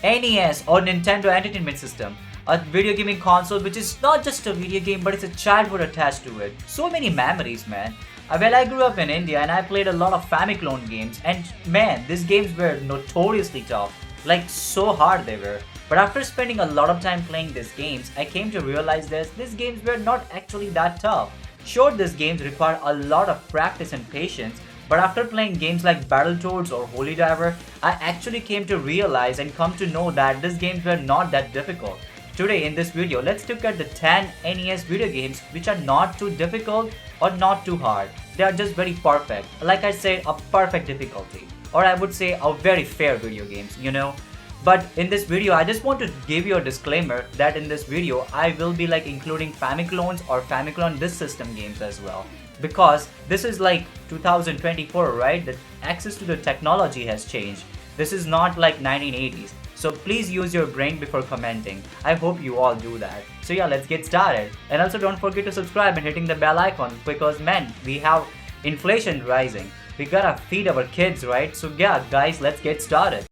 NES or Nintendo Entertainment System, a video gaming console which is not just a video game but it's a childhood attached to it. So many memories, man. Well, I grew up in India and I played a lot of Famiclone games, and man, these games were notoriously tough, like so hard they were. But after spending a lot of time playing these games, I came to realize that these games were not actually that tough. Sure, these games require a lot of practice and patience, but after playing games like Battletoads or Holy Diver, I actually came to realize and come to know that these games were not that difficult. Today in this video, let's look at the 10 NES video games which are not too difficult or not too hard. They are just very perfect. Like I said, a perfect difficulty. Or I would say a very fair video games, But in this video, I just want to give you a disclaimer that in this video, I will be including Famiclones or Famiclone Disk System games as well. Because this is 2024, right? The access to the technology has changed. This is not like 1980s. So please use your brain before commenting. I hope you all do that. So yeah, let's get started. And also don't forget to subscribe and hitting the bell icon because man, we have inflation rising. We gotta feed our kids, right? So yeah, guys, let's get started.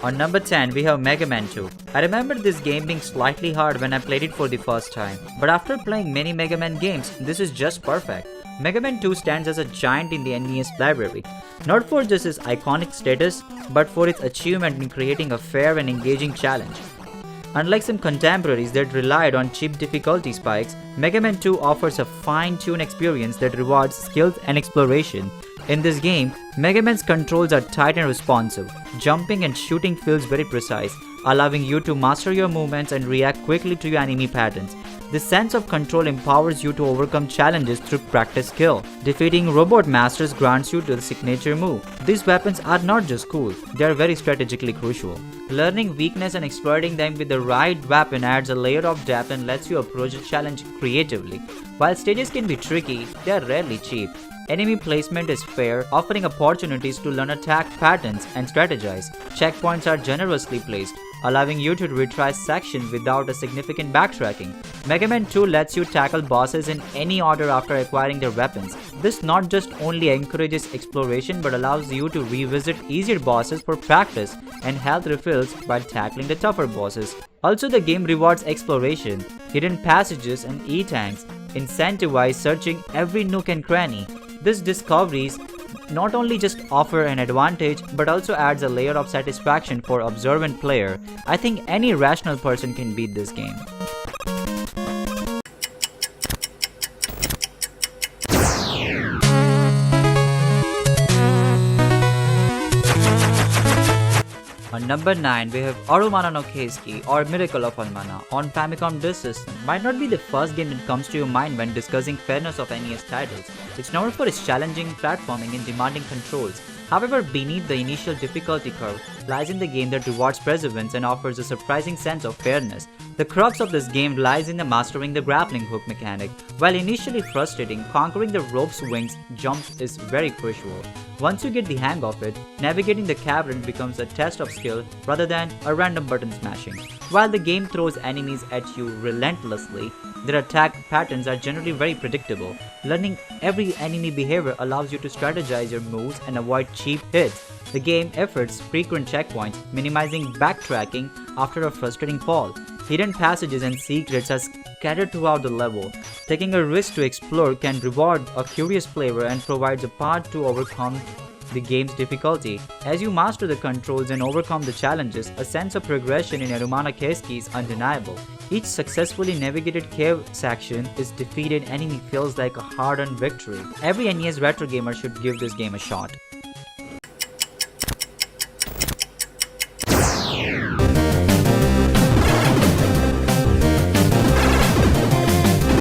On number 10, we have Mega Man 2. I remember this game being slightly hard when I played it for the first time, but after playing many Mega Man games, this is just perfect. Mega Man 2 stands as a giant in the NES library, not for just its iconic status, but for its achievement in creating a fair and engaging challenge. Unlike some contemporaries that relied on cheap difficulty spikes, Mega Man 2 offers a fine-tuned experience that rewards skills and exploration. In this game, Mega Man's controls are tight and responsive. Jumping and shooting feels very precise, allowing you to master your movements and react quickly to your enemy patterns. This sense of control empowers you to overcome challenges through practice skill. Defeating robot masters grants you the signature move. These weapons are not just cool, they are very strategically crucial. Learning weakness and exploiting them with the right weapon adds a layer of depth and lets you approach a challenge creatively. While stages can be tricky, they are rarely cheap. Enemy placement is fair, offering opportunities to learn attack patterns and strategize. Checkpoints are generously placed, allowing you to retry sections without a significant backtracking. Mega Man 2 lets you tackle bosses in any order after acquiring their weapons. This not just only encourages exploration but allows you to revisit easier bosses for practice and health refills while tackling the tougher bosses. Also, the game rewards exploration. Hidden passages and E-tanks incentivize searching every nook and cranny. These discoveries not only just offer an advantage but also adds a layer of satisfaction for observant player. I think any rational person can beat this game. On number 9, we have ARUMANA no KIESKI or Miracle of Almana on Famicom Disk System. Might not be the first game that comes to your mind when discussing fairness of NES titles. It's known for its challenging platforming and demanding controls. However, beneath the initial difficulty curve lies in the game that rewards perseverance and offers a surprising sense of fairness. The crux of this game lies in the mastering the grappling hook mechanic. While initially frustrating, conquering the rope swings jumps is very crucial. Once you get the hang of it, navigating the cavern becomes a test of skill rather than a random button smashing. While the game throws enemies at you relentlessly, their attack patterns are generally very predictable. Learning every enemy behavior allows you to strategize your moves and avoid cheap hits. The game efforts frequent checkpoints, minimizing backtracking after a frustrating fall. Hidden passages and secrets are scattered throughout the level. Taking a risk to explore can reward a curious player and provides a path to overcome the game's difficulty. As you master the controls and overcome the challenges, a sense of progression in ARUMANA KIESKI is undeniable. Each successfully navigated cave section is defeated enemy feels like a hard-earned victory. Every NES retro gamer should give this game a shot.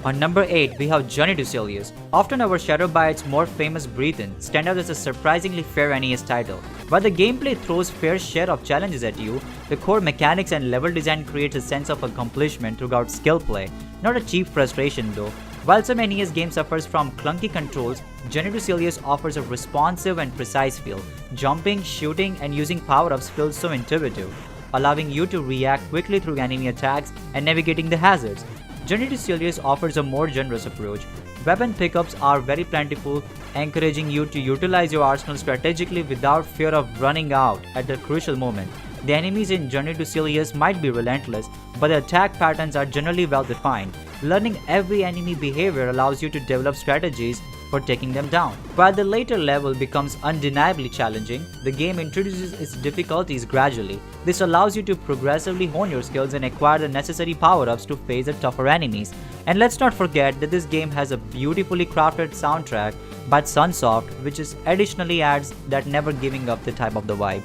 On number 8, we have Journey to Silius. Often overshadowed by its more famous breathe-in, stand out as a surprisingly fair NES title. While the gameplay throws fair share of challenges at you, the core mechanics and level design creates a sense of accomplishment throughout skill play. Not a cheap frustration though. While some NES game suffers from clunky controls, Journey to Silius offers a responsive and precise feel. Jumping, shooting, and using power-ups feels so intuitive, allowing you to react quickly through enemy attacks and navigating the hazards. Journey to Silius offers a more generous approach. Weapon pickups are very plentiful, encouraging you to utilize your arsenal strategically without fear of running out at the crucial moment. The enemies in Journey to Silius might be relentless, but the attack patterns are generally well defined. Learning every enemy behavior allows you to develop strategies for taking them down. While the later level becomes undeniably challenging, the game introduces its difficulties gradually. This allows you to progressively hone your skills and acquire the necessary power-ups to face the tougher enemies. And let's not forget that this game has a beautifully crafted soundtrack by Sunsoft, which additionally adds that never giving up the type of the vibe.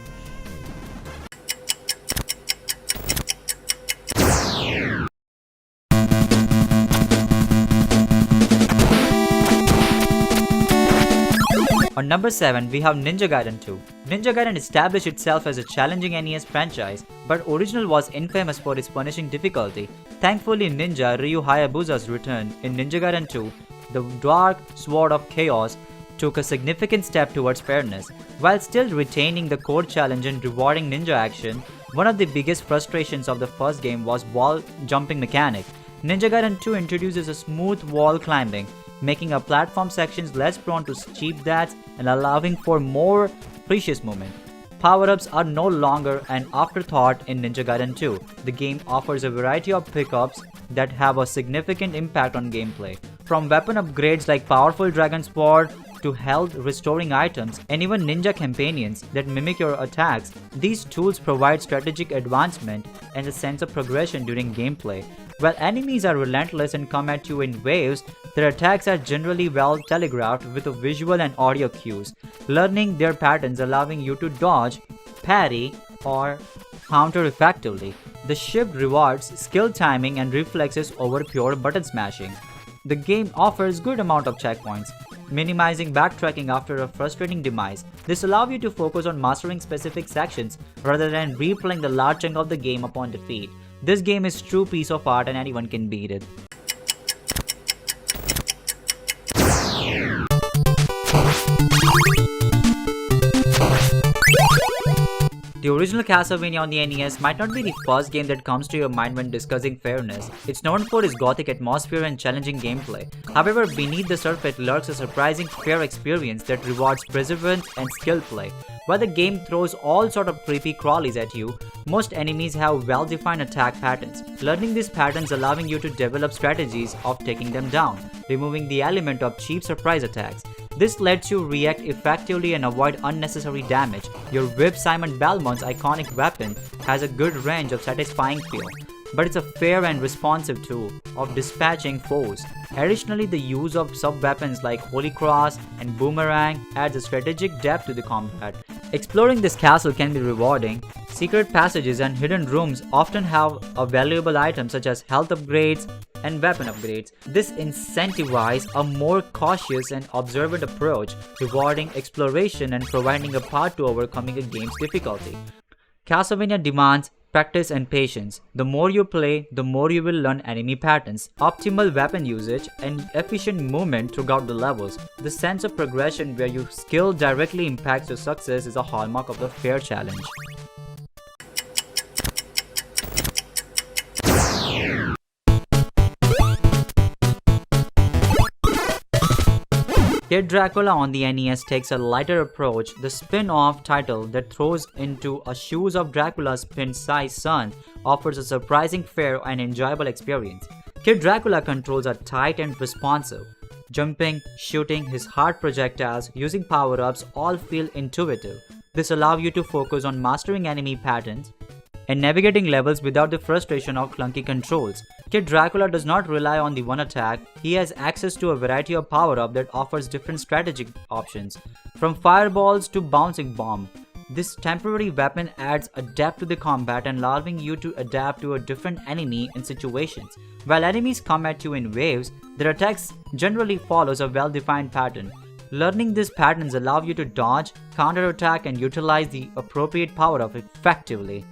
On number 7, we have Ninja Gaiden 2. Ninja Gaiden established itself as a challenging NES franchise, but original was infamous for its punishing difficulty. Thankfully, Ninja Ryu Hayabusa's return in Ninja Gaiden 2, the Dark Sword of Chaos, took a significant step towards fairness. While still retaining the core challenge and rewarding ninja action, one of the biggest frustrations of the first game was wall jumping mechanic. Ninja Gaiden 2 introduces a smooth wall climbing, making our platform sections less prone to cheap deaths and allowing for more precious movement. Power-ups are no longer an afterthought in Ninja Gaiden 2. The game offers a variety of pickups that have a significant impact on gameplay. From weapon upgrades like powerful dragon sword to health restoring items and even ninja companions that mimic your attacks, these tools provide strategic advancement and a sense of progression during gameplay. While enemies are relentless and come at you in waves, their attacks are generally well telegraphed with a visual and audio cues, learning their patterns allowing you to dodge, parry, or counter effectively. The shift rewards skill timing and reflexes over pure button smashing. The game offers good amount of checkpoints, minimizing backtracking after a frustrating demise. This allows you to focus on mastering specific sections rather than replaying the large chunk of the game upon defeat. This game is a true piece of art and anyone can beat it. The original Castlevania on the NES might not be the first game that comes to your mind when discussing fairness. It's known for its gothic atmosphere and challenging gameplay. However, beneath the surface lurks a surprising fair experience that rewards perseverance and skill play. While the game throws all sort of creepy crawlies at you, most enemies have well-defined attack patterns. Learning these patterns allowing you to develop strategies of taking them down, removing the element of cheap surprise attacks. This lets you react effectively and avoid unnecessary damage. Your whip, Simon Belmont's iconic weapon, has a good range of satisfying feel, but it's a fair and responsive tool of dispatching foes. Additionally, the use of sub-weapons like Holy Cross and Boomerang adds a strategic depth to the combat. Exploring this castle can be rewarding. Secret passages and hidden rooms often have valuable items such as health upgrades and weapon upgrades. This incentivizes a more cautious and observant approach, rewarding exploration and providing a path to overcoming a game's difficulty. Castlevania demands practice and patience. The more you play, the more you will learn enemy patterns, optimal weapon usage, and efficient movement throughout the levels. The sense of progression where your skill directly impacts your success is a hallmark of the fair challenge. Kid Dracula on the NES takes a lighter approach. The spin-off title that throws into a shoes of Dracula's pin-sized son offers a surprising fair and enjoyable experience. Kid Dracula controls are tight and responsive. Jumping, shooting his hard projectiles, using power-ups all feel intuitive. This allows you to focus on mastering enemy patterns and navigating levels without the frustration of clunky controls. Kid Dracula does not rely on the one attack. He has access to a variety of power-up that offers different strategic options, from fireballs to bouncing bomb. This temporary weapon adds a depth to the combat and allowing you to adapt to a different enemy and situations. While enemies come at you in waves, their attacks generally follows a well-defined pattern. Learning these patterns allow you to dodge, counterattack, and utilize the appropriate power-up effectively.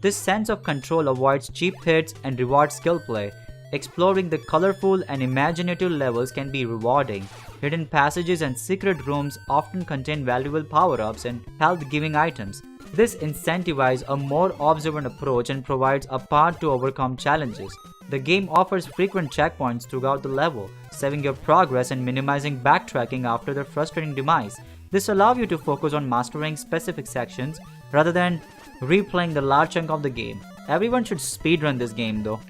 This sense of control avoids cheap hits and rewards skill play. Exploring the colorful and imaginative levels can be rewarding. Hidden passages and secret rooms often contain valuable power-ups and health-giving items. This incentivizes a more observant approach and provides a path to overcome challenges. The game offers frequent checkpoints throughout the level, saving your progress and minimizing backtracking after their frustrating demise. This allows you to focus on mastering specific sections rather than replaying the large chunk of the game. Everyone should speedrun this game though.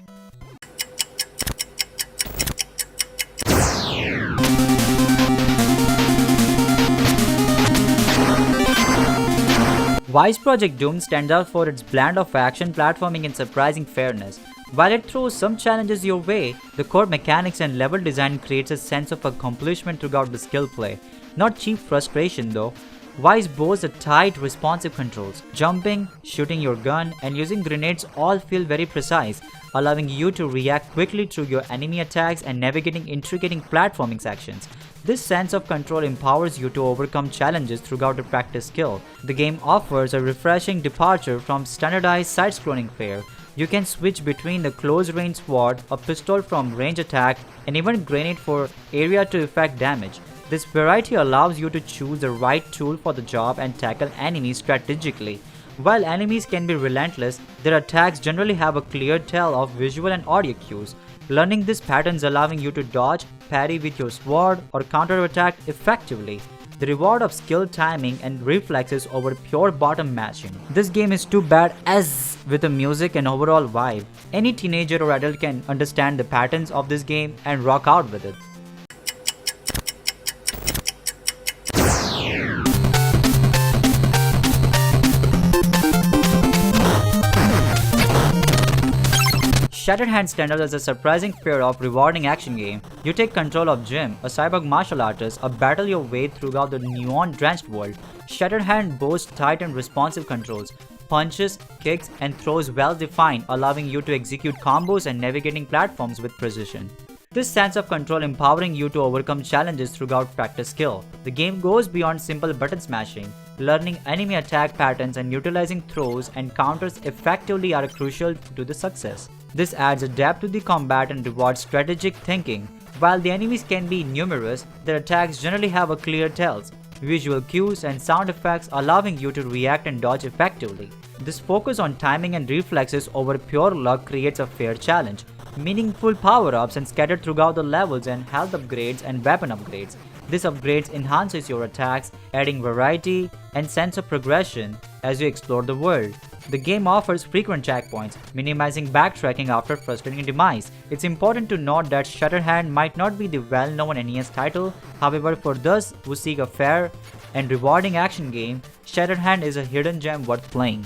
Wise Project Doom stands out for its blend of action, platforming, and surprising fairness. While it throws some challenges your way, the core mechanics and level design creates a sense of accomplishment throughout the skill play. Not cheap frustration though. Wise boasts a tight, responsive controls. Jumping, shooting your gun, and using grenades all feel very precise, allowing you to react quickly to your enemy attacks and navigating intricate platforming sections. This sense of control empowers you to overcome challenges throughout the practice skill. The game offers a refreshing departure from standardized side-scrolling fare. You can switch between the close-range sword, a pistol from range attack, and even grenade for area to effect damage. This variety allows you to choose the right tool for the job and tackle enemies strategically. While enemies can be relentless, their attacks generally have a clear tale of visual and audio cues. Learning these patterns allowing you to dodge, parry with your sword, or counter-attack effectively. The reward of skill timing and reflexes over pure bottom mashing. This game is too bad as with the music and overall vibe. Any teenager or adult can understand the patterns of this game and rock out with it. Shatterhand stands out as a surprising pair of rewarding action game. You take control of Jim, a cyborg martial artist, battle your way throughout the neon-drenched world. Shatterhand boasts tight and responsive controls. Punches, kicks, and throws well defined, allowing you to execute combos and navigating platforms with precision. This sense of control empowering you to overcome challenges throughout practice skill. The game goes beyond simple button smashing. Learning enemy attack patterns and utilizing throws and counters effectively are crucial to the success. This adds a depth to the combat and rewards strategic thinking. While the enemies can be numerous, their attacks generally have a clear tells, visual cues, and sound effects allowing you to react and dodge effectively. This focus on timing and reflexes over pure luck creates a fair challenge. Meaningful power-ups and scattered throughout the levels and health upgrades and weapon upgrades. This upgrades enhances your attacks, adding variety and sense of progression as you explore the world. The game offers frequent checkpoints, minimizing backtracking after frustrating demise. It's important to note that Shatterhand might not be the well-known NES title, however for those who seek a fair and rewarding action game, Shatterhand is a hidden gem worth playing.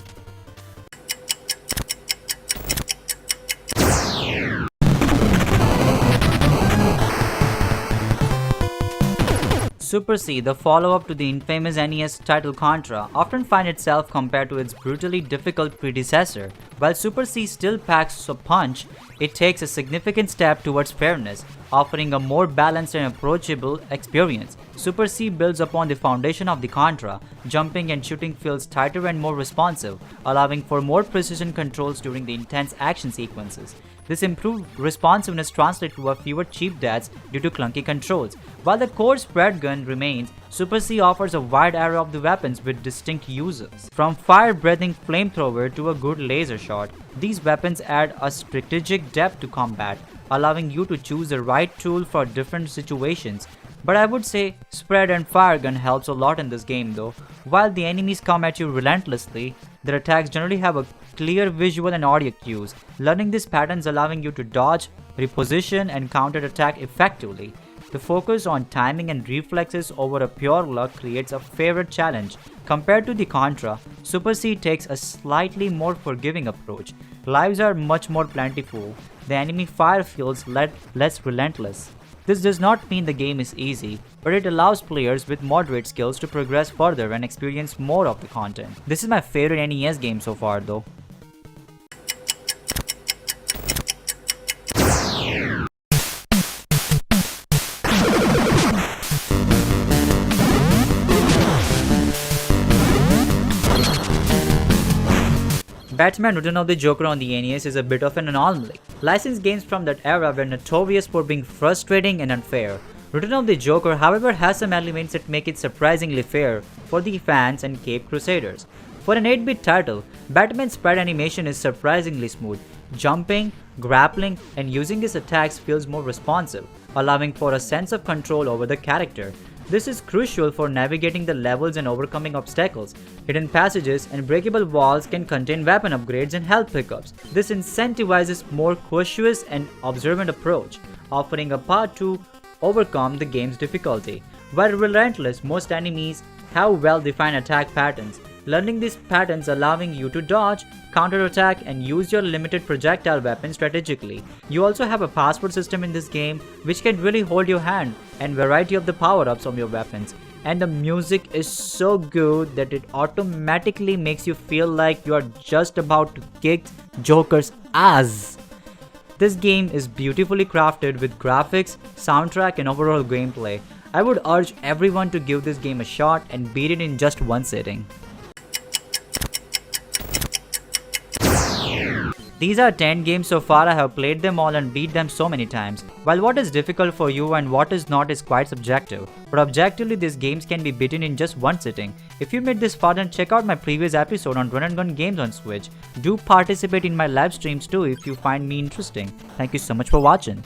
Super C, the follow-up to the infamous NES title Contra, often finds itself compared to its brutally difficult predecessor. While Super C still packs a punch, it takes a significant step towards fairness, offering a more balanced and approachable experience. Super C builds upon the foundation of the Contra. Jumping and shooting feels tighter and more responsive, allowing for more precision controls during the intense action sequences. This improved responsiveness translates to a fewer cheap deaths due to clunky controls. While the core spread gun remains, Super C offers a wide array of the weapons with distinct uses. From fire-breathing flamethrower to a good laser shot, these weapons add a strategic depth to combat, allowing you to choose the right tool for different situations. But I would say spread and fire gun helps a lot in this game though. While the enemies come at you relentlessly, their attacks generally have a clear visual and audio cues. Learning these patterns allowing you to dodge, reposition, and counter-attack effectively. The focus on timing and reflexes over a pure luck creates a fairer challenge. Compared to the Contra, Super C takes a slightly more forgiving approach. Lives are much more plentiful. The enemy fire feels less relentless. This does not mean the game is easy, but it allows players with moderate skills to progress further and experience more of the content. This is my favorite NES game so far though. Batman Return of the Joker on the NES is a bit of an anomaly. Licensed games from that era were notorious for being frustrating and unfair. Return of the Joker, however, has some elements that make it surprisingly fair for the fans and Cape Crusaders. For an 8-bit title, Batman's sprite animation is surprisingly smooth. Jumping, grappling, and using his attacks feels more responsive, allowing for a sense of control over the character. This is crucial for navigating the levels and overcoming obstacles. Hidden passages and breakable walls can contain weapon upgrades and health pickups. This incentivizes more cautious and observant approach, offering a path to overcome the game's difficulty. While relentless, most enemies have well-defined attack patterns. Learning these patterns allowing you to dodge, counterattack, and use your limited projectile weapon strategically. You also have a password system in this game which can really hold your hand and variety of the power-ups of your weapons. And the music is so good that it automatically makes you feel like you are just about to kick Joker's ass. This game is beautifully crafted with graphics, soundtrack, and overall gameplay. I would urge everyone to give this game a shot and beat it in just one sitting. These are 10 games so far. I have played them all and beat them so many times. While what is difficult for you and what is not is quite subjective, but objectively these games can be beaten in just one sitting. If you made this far, then check out my previous episode on Run and Gun games on Switch. Do participate in my live streams too if you find me interesting. Thank you so much for watching.